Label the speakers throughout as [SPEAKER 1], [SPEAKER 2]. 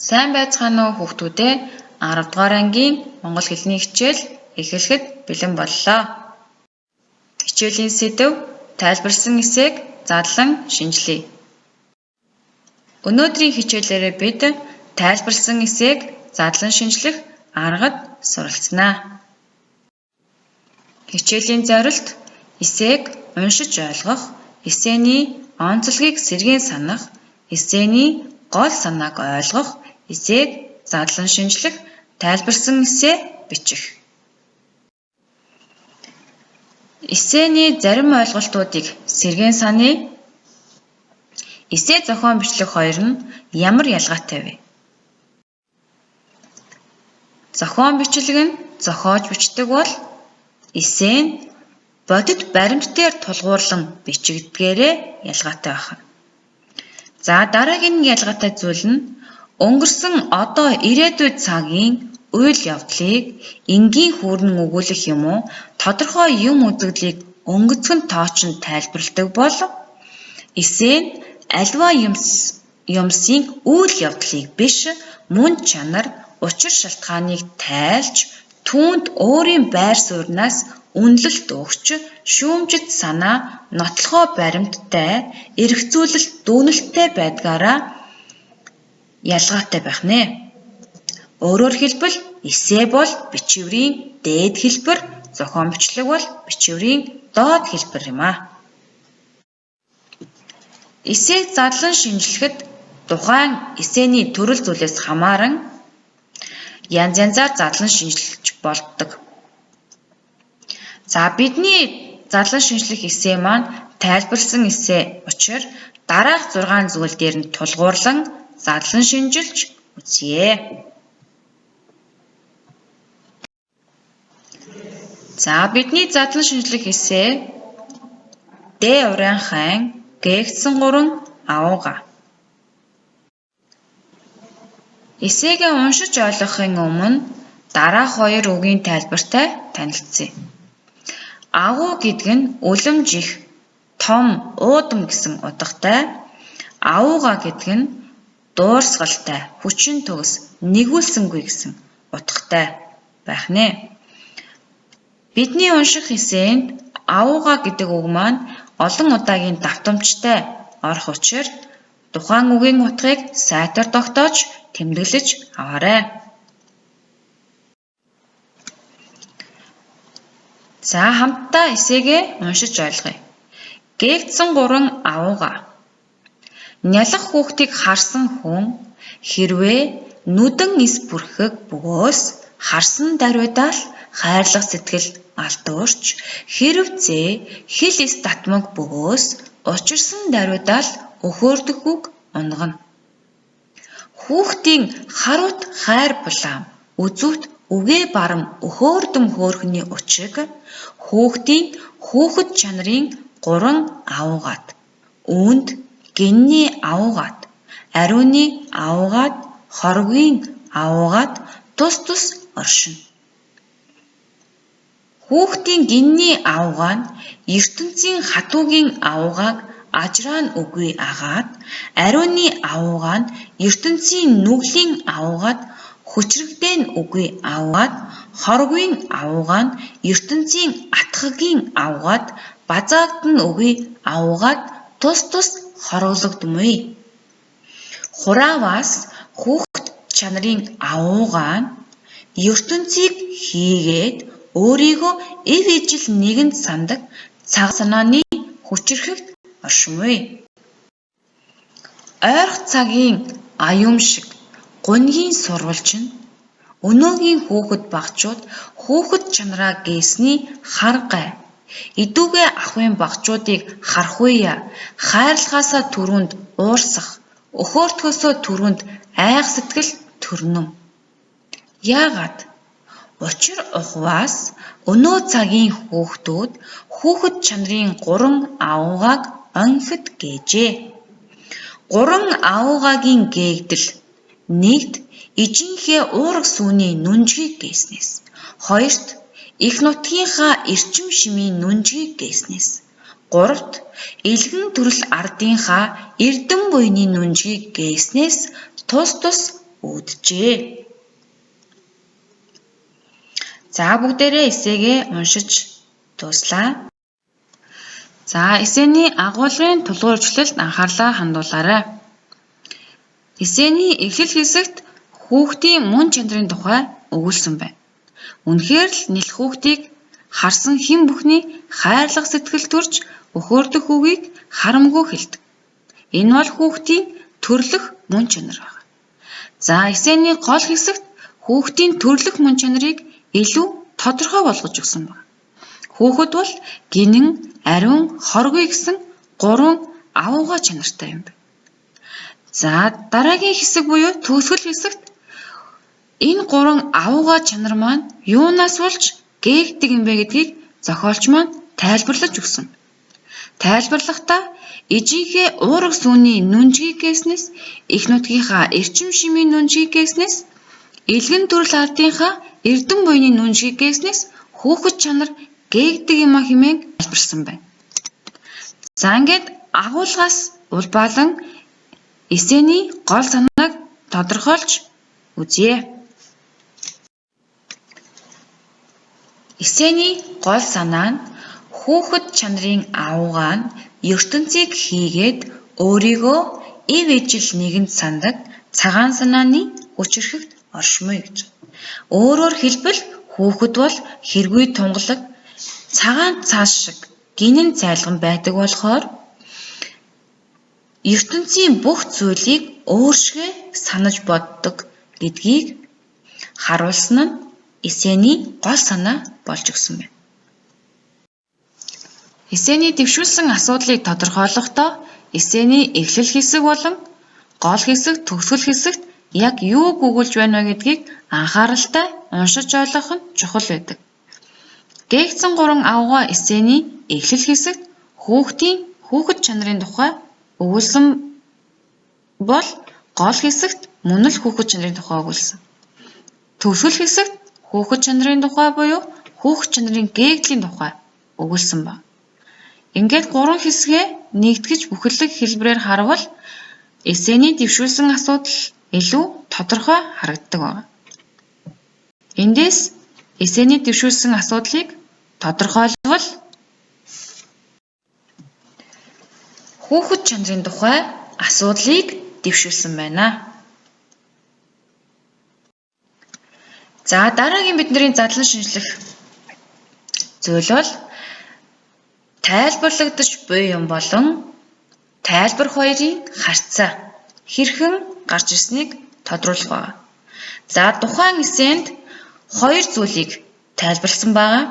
[SPEAKER 1] Сайн байцгаана уу хүүхдүүд ээ 10 дугаар ангийн монгол хэлний хичээл эхлэхэд бэлэн боллоо. Хичээлийн сэдэв тайлбарсан эсээг задлан шинжилье. Өнөөдрийн хичээлээрээ бид тайлбарсан эсээг задлан шинжлэх аргад суралцнаа. Хичээлийн зорилт эсээг уншиж ойлгох, эсээний онцлогийг сэргээн санах, эсээний гол санааг ойлгох, эсээг задлан шинжлэх, тайлбарсан эсээ бичих. Эсээний зарим ойлголтуудыг сэргээн саны. Эсээ зохион бичлэх хоёр нь ямар ялгаатай вэ? Зохион бичлэг нь зохиож бичдэг бол эсээ нь бодит баримт дээр тулгуурлан бичигдгээрээ ялгаатай байна. За дараагийн ялгаатай зүйл нь өнгөрсөн одоо ирээдүйд цагийн үйл явдлыг энгийн хүүрнэн өгүүлэх юм уу тодорхой юм үзэгдлийг өнгөцгөн тоочин тайлбарладаг бол эсээ нь альва юмсын үйл явдлыг биш мөн чанар учир шалтгааныг тайлж түүнд өөрийн байр сууриас үнэлэлт өгч шүүмжит санаа нотлохоо баримттай эргцүүлэлт дүүнэлттэй байдгаараа ялгаатай байх нэ. Өөрөөр хэлбэл эсээ бол бичвэрийн дээд хэлбэр, зохион бичлэг бол бичвэрийн доод хэлбэр юм а. Эсээг задлан шинжлэхэд тухайн эсээний төрөл зүйлээс хамааран янз янзаар задлан шинжилж болдог. За бидний задлан шинжлэх эсээ маань тайлбарсан эсээ учраас дараах 6 зүйл дээр нь тулгуурлан задлан шинжилж үзье. За бидний задлан шинжлэх эсээ Д уран хайн гээгдсэн 3 авууга. Эсээгээ уншиж ойлгохын өмнө дараах 2 үгийн тайлбартай танилцъя. Агуу гэдэг нь үлэмж их, том, уудам гэсэн утгатай. Авууга гэдэг нь дуурсгалтай, хүчин төгс, нэгүүлсэнгүй гэсэн утгатай байх нэ. Бидний унших эсээнд авууга гэдэг үг маань олон удаагийн давтамжтай орох учраас тухайн үгийн утгыг сайтар тогтоож тэмдэглэж аваарай. За хамтдаа эсээгээ уншиж ойлгоё. Гээгдсэн 3 авууга. Нялх хүүхдийг харсан хүн хэрвээ нүдэн ис бүрхэг бөгөөс харсан даруйдаал хайрлах сэтгэл алдуурч хэрвзээ хил ис татмаг бөгөөс учирсан даруйдаал өхөөрдөх үг унгана. Хүүхдийн харуут хайр булаам үзүүт үгээ барам өхөөрдөм хөөрхний учрыг хүүхдийн хүүхэд чанарын 3 авуугаад үүнд гинний авуугаад ариуны авуугаад хоргийн авуугаад тус тус оршино. Хүүхдийн гинний авуугаа нь ертөнцийн хатуугийн авуугааг ажраан үгүй агаад ариуны авуугаа нь ертөнцийн нүглийн авуугаад хүчрэгдээн үгүй аваад хоргийн авуугаа нь ертөнцийн атгагийн аваад базаагдсан үгүй аваад тус тус хорглогдмүй. Хурааваас хүүхэд чанарын авуугаа нь ертөнцийг хийгээд өөрийгөө эв ижил нэгэнд сандаг цаг санааны хүчрэхэгт оршимүй. Ойрх цагийн аюум шиг гунгийн сурвалж нь өнөөгийн хүүхэд багчууд хүүхэд чанараа гээсний хар гай идүүгээ ахын багчуудыг харахуйя хайрлахаасаа түрүүнд уурсах өхөөртгөөсөө түрүүнд айх сэтгэл төрнөм. Яагаад? Учир ухваас өнөө цагийн хүүхдүүд хүүхэд чанарын 3 авуугааг онхид гээжээ. 3 авуугагийн гээгдэл нэгт ижинхээ уурга сүүний нүнжгийг гээснээс, хоёрт их нутгийнхаа эрчим шимийн нүнжгийг гээснээс, гуравт элгэн төрөл ардынхаа эрдэм буйны нүнжгийг гээснээс тус тус үүджээ. За бүгдээрээ эсээгээ уншиж дууслаа. За эсээний агуулгын тулгуурчлалд анхаарлаа хандуулаарай. Эсээний эхлэл хэсэгт хүүхдийн мөн чанарын тухай өгүүлсэн байна. Үнэхээр л нэлэх хүүхдийг харсан хэн бүхний хайрлах сэтгэл төрж өхөөрдөх үгийг харамгүй хэлдэг. Энэ бол хүүхдийн төрлөх мөн чанар байна. За эсээний гол хэсэгт хүүхдийн төрлөх мөн чанарыг илүү тодорхой болгож өгсөн байна. Хүүхэд бол гинэн, ариун, хоргүй гэсэн 3 авуугай чанартай юм байна. За дараагийн хэсэг буюу төгсгөл хэсэгт энэ 3 авуугай чанар маань юунаас болж гээгдэг юм бэ гэдгийг зохиолч маань тайлбарлаж өгсөн. Тайлбарлахдаа ижийнхээ уурах сүүний нүнжгийг гээснээс, их нутгийнхаа эрчим шимийн нүнжгийг гээснээс, элгэн төрөл ардынхаа эрдэм буйны нүнжгийг гээснээс хүүхэд чанар гээгдэг юм а хэмээн тайлбарсан байна. За ингээд агуулгаас улбаалан эсээний гол санааг тодорхойлж үзье. Эсээний гол санаа нь хүүхэд чанарын авуугаа нь ертөнцийг хийгээд өөрийгөө ив ижил нэгэнд сандаг цагаан санааны хүчирхэгт оршмоё гэж. Өөрөөр хэлбэл хүүхэд бол хэргүй тунгалаг цагаан цаас шиг гинэн цайлган байдаг болохоор ертөнцийн бүх зүйлийг өөршгөө санаж боддог гэдгийг харуулсан нь эсээний гол санаа болж өгсөн байна. Эсээний дэвшүүлсэн асуудлыг тодорхойлохдоо эсээний эхлэл хэсэг болон гол хэсэг, төгсгөл хэсэгт яг юу гуйгуулж байна вэ гэдгийг анхааралтай уншиж ойлгох нь чухал байдаг. Гээгдсэн 3 авуугай эсээний эхлэл хэсэгт хүүхэд чанарын тухай өгүүлсэн бол гол хэсэгт мөн л хүүхэд чанарын тухай өгүүлсэн. Төгсгөл хэсэгт хүүхэд чанарын тухай буюу хүүхэд чанарын гээгдлийн тухай өгүүлсэн байна. Ингээд 3 хэсгээ нэгтгэж бүхэлдэх хэлбэрээр харвал эсээний дэвшүүлсэн асуудал илүү тодорхой харагддаг байна. Эндээс эсээний дэвшүүлсэн асуудлыг тодорхойлбол хүүхэд чанарын тухай асуудлыг дэвшүүлсэн байна. За дараагийн бидний задлан шинжлэх зүйл бол тайлбарлагдаж буй юм болон тайлбар хоёрын харьцаа хэрхэн гарч ирснийг тодруулах байна. За тухайн эсээнд 2 зүйлийг тайлбарлсан байгаа.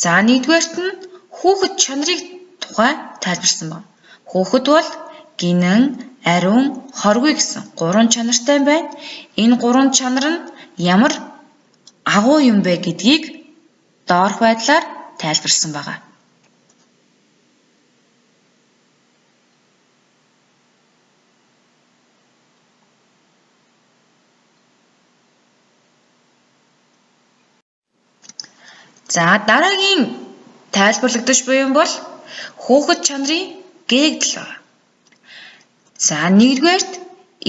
[SPEAKER 1] За нэгдүгээрт нь хүүхэд чанарыг тухай тайлбарсан байна. Хүүхэд бол гинэн, ариун, хоргүй гэсэн 3 чанартай байна. Энэ 3 чанар нь ямар агуу юм бэ гэдгийг доорх байдлаар тайлбарсан байна. За дараагийн тайлбарлагдаж буй юм бол хүүхэд чанарын гээгдэл байна. За нэгдүгээрт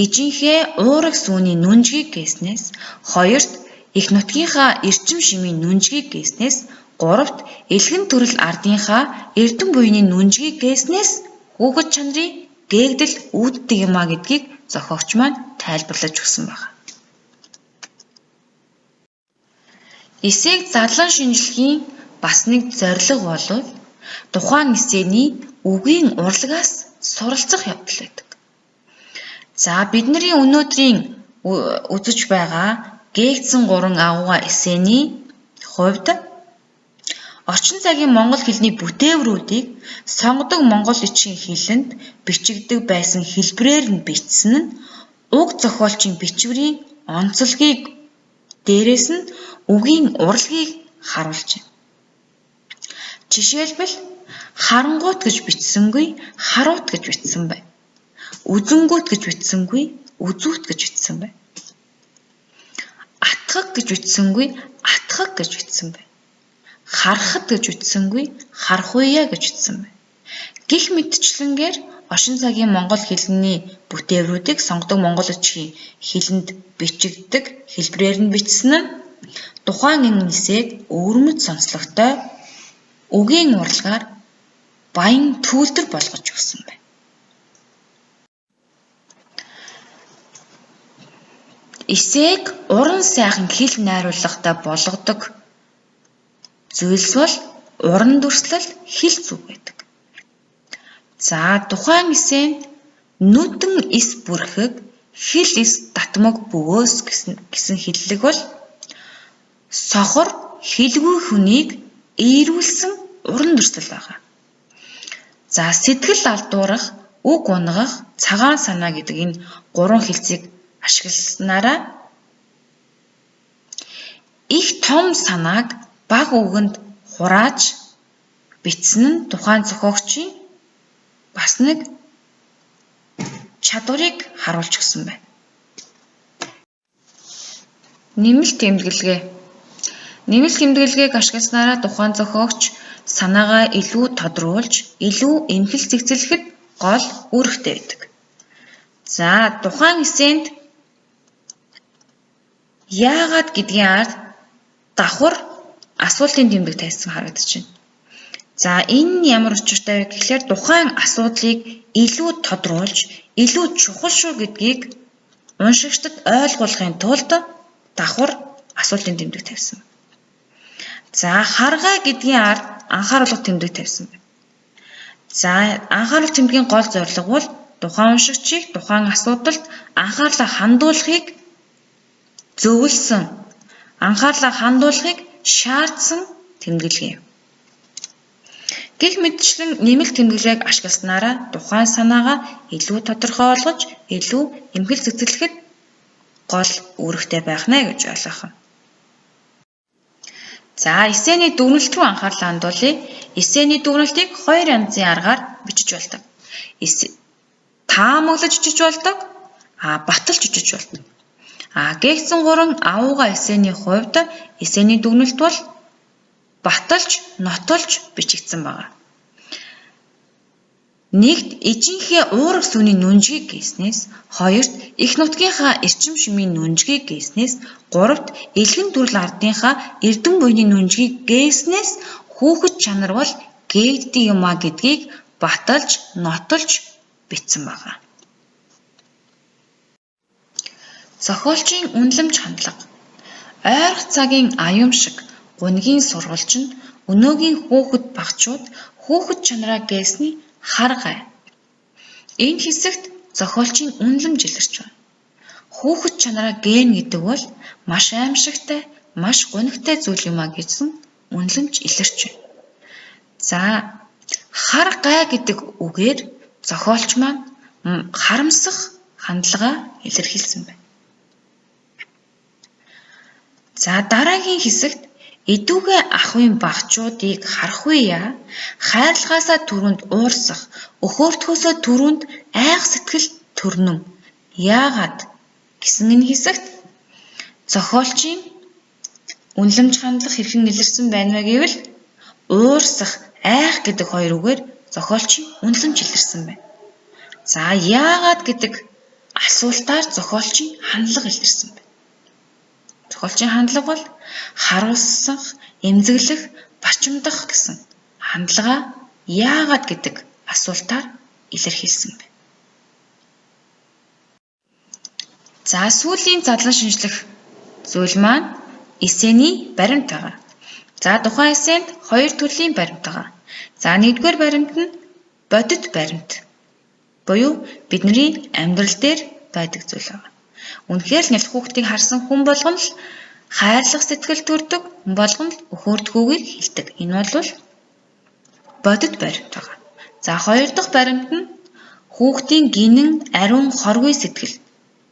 [SPEAKER 1] ижийнхээ уурах сүүний нүнжгийг гээснээс, хоёрт их нутгийнхаа эрчим шимийн нүнжгийг гээснээс, гуравт элгэн төрөл ардынхаа эрдэм буйны нүнжгийг гээснээс хүүхэд чанарын гээгдэл үүддэг юм а гэдгийг зохиогч маань тайлбарлаж өгсөн байна. Эсээг задлан шинжилхийн бас нэг зорилго бол тухайн эсээний үгийн урлагаас суралцах явдал байдаг. За бидний өнөөдрийн үзэж байгаа гээгдсэн 3 авуугай эсээний хувьд орчин цагийн монгол хэлний бүтээврүүдийг сонгодог монгол бичгийн хэлэнд бичигддэг байсан хэлбрээр нь бичсэн нь уг зохиолчийн бичвэрийн онцлогийг дээрээс нь үгийн урлагийг харуулж байна. Жишээлбэл харангуут гэж бичсэнгүй харуут гэж бичсэн байна. Үзэнгүүт гэж бичсэнгүй үзүүт гэж бичсэн байна. Атгах гэж бичсэнгүй атгах гэж бичсэн байна. Харахад гэж бичсэнгүй харахуяа гэж бичсэн байна. Гэх мэтчлэнгээр оршин цагийн монгол хэлний бүтээврүүдийг сонгодог монгол үчгийн хэлэнд бичигддэг хэлбэрээр нь бичсэн нь тухайн нисээд өвөрмөц сонслогтой үгийн урлагаар баян түүлдэр болгож өгсөн байна. Эсээг уран сайхан хэл найруулгатай болгодог зүйлс бол уран дүрслэл хэл зүг байдаг. За тухайн эсэнд нүдэн эс бүрхэг хэл эс татмаг бөгөөс гэсэн хэллэг бол сохор хэлгүй хүнийг эерүүлсэн уран дүрслэл байгаа. За сэтгэл алдуурах, үг унгах, цагаан санаа гэдэг энэ гурван хэлцийг ашигласнараа их том санааг бага үгэнд хурааж бичсэн нь тухайн зохиогчийн бас нэг чадварыг харуулж өгсөн байна. Нэмэлт тэмдэглэгээ. Нэмэлт тэмдэглэгээг ашигласнараа тухайн зохиогч санаагаа илүү тодруулж, илүү эмхэл цэгцлэхэд гол үүрэгтэй байдаг. За тухайн эсэнд яагаад гэдгийн ард давхар асуултын тэмдэг тавьсан харагдаж байна. За энэ ямар учиртай вэ гэхээр тухайн асуудлыг илүү тодруулж, илүү чухал шүү гэдгийг уншигчдад ойлгуулахын тулд давхар асуултын тэмдэг тавьсан. За харгай гэдгийн ард анхааруулга тэмдэг тавьсан байна. За анхааруулга тэмдгийн гол зорилго бол тухайн уншигчийг тухайн асуудалд анхаарлаа хандуулахыг зөвлөсөн, анхаарлаа хандуулахыг шаардсан тэмдэглэгээ юм. Гэх мэтчлэн нэмэлт тэмдэглэгийг ашигласнараа тухайн санаагаа илүү тодорхой болгож, илүү эмхэл цэгцлэхэд гол үүрэгтэй байх нэ гэж ойлгох юм. За эсээний дүгнэлт рүү анхаарлаа хандуулъя. Эсээний дүгнэлтийг хоёр янзын аргаар бичиж болдог. Таамаглаж бичиж болдог, баталж бичиж болдог. Гээгцэн 3 авууга эсээний хувьд эсээний дүгнэлт бол баталж, нотолж бичигдсэн байна. Нэгт ижинхээ уурах сүний нүнжгийг гээснээс, хоёрт их нутгийнхаа эрчим шимийн нүнжгийг гээснээс, гуравт элхэн төрөл ардынхаа эрдэм буйны нүнжгийг гээснээс хүүхэд чанар бол гээгддэг юм а гэдгийг баталж, нотолж бичсэн байна. Зохиолчийн үнэлэмж хандлага. Ойрох цагийн аюун шиг гунгийн сурвалж нь өнөөгийн хүүхэд багчууд хүүхэд чанараа гээсний харгай. Энэ хэсэгт зохиолчийн үнэлэмж илэрч байна. Хүүхэд чанараа гээн гэдэг бол маш аимшигтай, маш гунигтай зүйл юм а гэсэн үнэлэмж илэрч байна. За харгай гэдэг үгээр зохиолч маань харамсах хандлагаа илэрхийлсэн байна. За дараагийн хэсэгт эдүгээ ахуйн багчуудыг харах үе хайрлагаасаа түрүүнд уурсах, өхөөртгөөсөө түрүүнд айх сэтгэл төрнөм. Яагаад гэсэн энэ хэсэгт зохиолчийн үнэлэмж хандлага хэрхэн илэрсэн байна вэ гэвэл уурсах, айх гэдэг хоёр үгээр зохиолчийн үнэлэмж илэрсэн байна. За яагаад гэдэг асуултаар зохиолчийн хандлага илэрсэн байна. Зохиолчийн хандлага бол харуулсах, эмзэглэх, бачимдах гэсэн хандлагаа яагаад гэдэг асуултаар илэрхийлсэн байна. За сүүлийн задлан шинжлэх зүйл маань эсээний баримт байгаа. За тухайн эсэнд хоёр төрлийн баримт байгаа. За нэгдүгээр баримт нь бодит баримт. Буюу бидний амьдрал дээр байдаг зүйл байгаа. Үнэхээр л нялх хүүхдийг харсан хүн болгон л хайрлах сэтгэл төрдөг, хүн болгон л өхөөрдгөөгийг хэлдэг. Энэ бол бодит баримт байгаа. За хоёр дахь баримт нь хүүхдийн гинэн, ариун, хоргүй сэтгэл.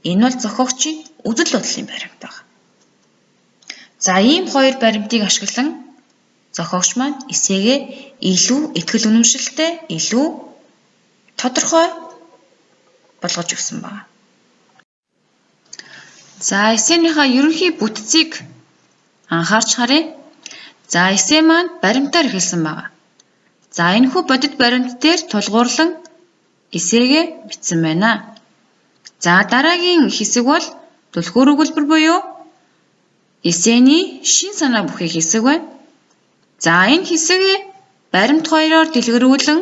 [SPEAKER 1] Энэ бол зохиогчийн үзэл бодлын баримт байгаа. За ийм хоёр баримтыг ашиглан зохиогч маань эсээгээ илүү итгэл үнэмшилтэй, илүү тодорхой болгож өгсөн байна. За эсээнийхээ ерөнхий бүтцийг анхаарч харъя. За эсээ маань баримтаар эхэлсэн байна. За энэхүү бодит баримт дээр тулгуурлан эсээгээ бичсэн байна. За дараагийн хэсэг бол түлхүүр өгүүлбэр буюу эсээний шин санаа бүхий хэсэг байна. За энэ хэсгийг баримт хоёроор дэлгэрүүлэн,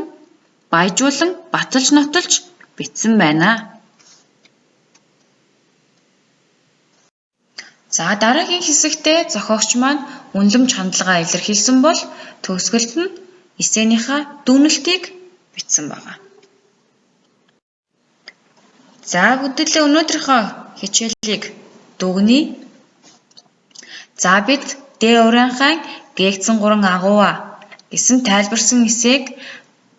[SPEAKER 1] баяжуулан, баталж нотолж бичсэн байна. За дараагийн хэсэгтээ зохиогч маань үнэлэмж хандлагаа илэрхийлсэн бол төгсгөлд нь эсээнийхээ дүгнэлтийг бичсэн байна. За бүтэрлээ өнөөдрийнхөө хичээлийг дүгнэе. За бид Д урианхайн гээгдсэн 3 агууваа гэсэн тайлбарсан эсээг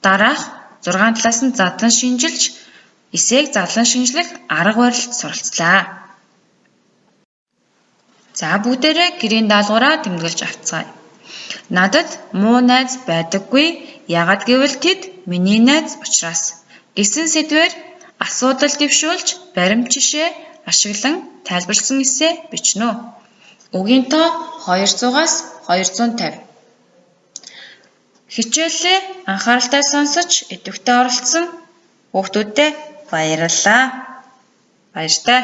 [SPEAKER 1] дараах 6 талаас нь задлан шинжилж, эсээг задлан шинжлэх арга барилд суралцлаа. За бүгдээрээ гэрийн даалгавраа тэмдэглэж авцгаая. Надад муу найз байдаггүй. Яагад гэвэл тэд миний найз учраас гэсэн сэдвээр асуудал дэвшүүлж, баримт жишээ ашиглан тайлбарлсан эссе бичнэ. Үгийн тоо 200-аас 250. Хичээлээ анхааралтай сонсож, идэвхтэй оролцсон хүүхдүүдэд баярлалаа. Баяртай.